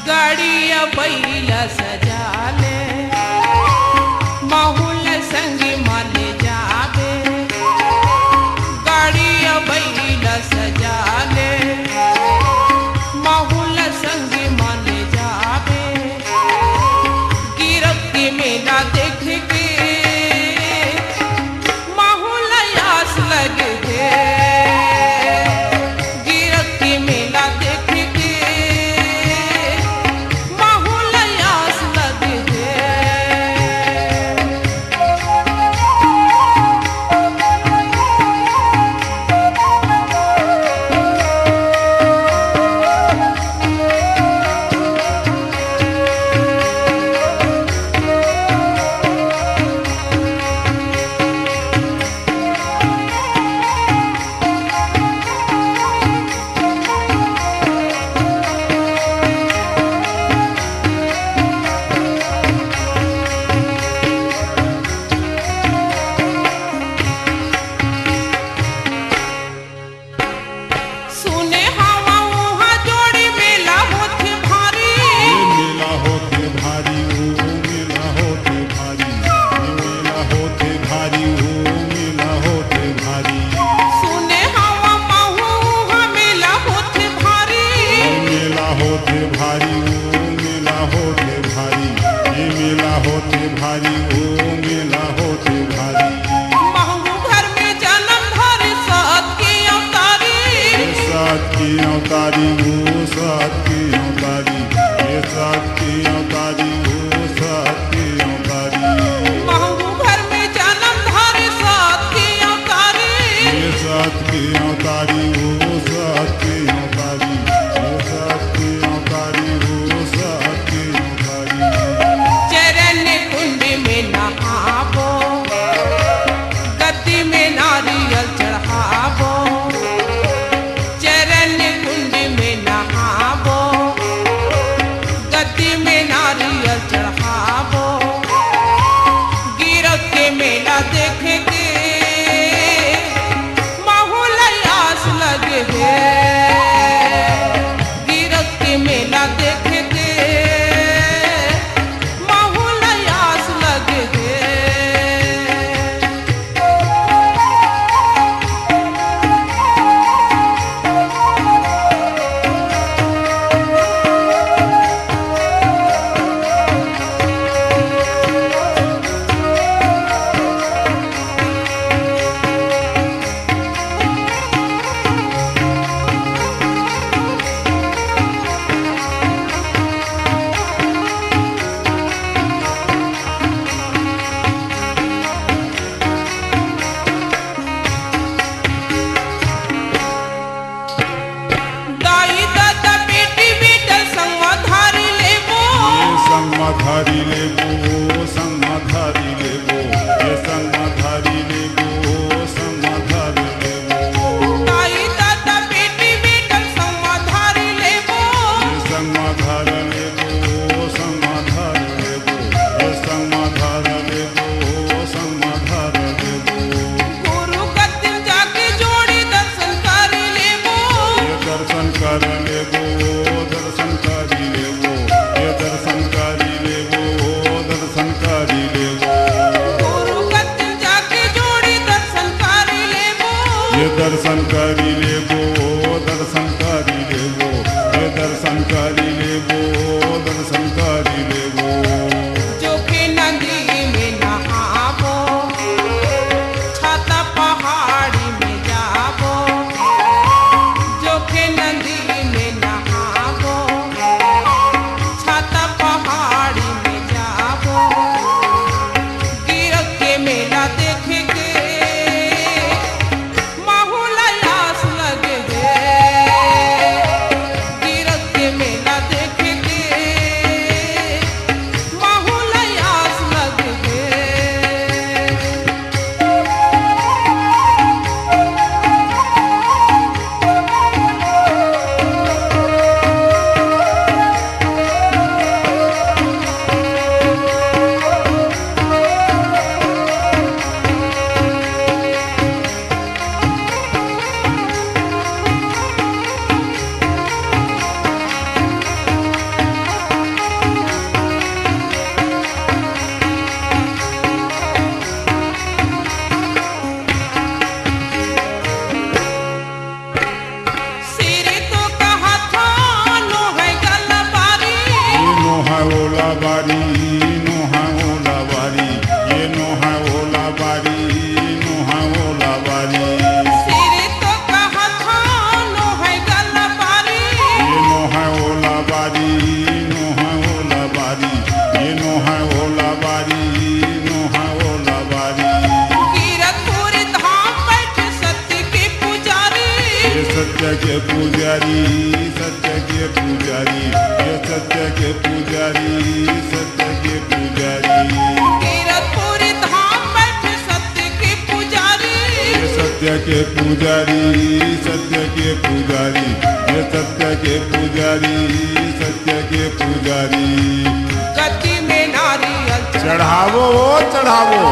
गाड़िया बैला सजा ले माहौल संगी माले जावे गाड़िया बैला सजा ले माहौल संगी माले जावे गिरफ्त के मेला देख के माहौल आस लगे थे गिरफ्त के मेला देख के अवतारी वो सात की अवतारी ये सात की अवतारी वो सात की अवतारी महंगू घर में जन्म धारे सात की अवतारी ये सात की अवतारी वो सात की अवतारी ये सात की अवतारी वो सात की अवतारी चरण कुंड में नहावो गद्दी में नारियल चढ़ावो चढ़ावो गिरफ्त के मेला देख के माहौल आस लगे है गिरफ्त के मेला देख के माहौल आस लगे है संगधारी लेबो संगधारी लेबो ये संगधारी लेबो संगधारी लेबो ताई दादा बेटी बेटा संगधारी लेबो ये संगधार लेबो संगधार लेबो ये संगधार लेबो संगधार लेबो गुरु का दिल जाके जोड़ी दर्शन कर लेबो ये दर्शन कर लेबो दर्शन कर लेबो ये दर्शन कर दर्शन करी लेबो दर्शन करी लेबो ये दर्शन करी लेबो दर्शन करी लेबो जो के नदी में नहावो छाता पहाड़ी में जावो जो के नदी में नहावो छाता पहाड़ी में जावो गिरफ्त के मेला देख के सत्य के पुजारी, सत्य के पुजारी, ये सत्य के पुजारी, सत्य के पुजारी। कीरतपुरी धाम बैठे सत्य के पुजारी, ये सत्य के पुजारी, सत्य के पुजारी, ये सत्य के पुजारी, सत्य के पुजारी। गति में नारियल चढ़ावो चढ़ावो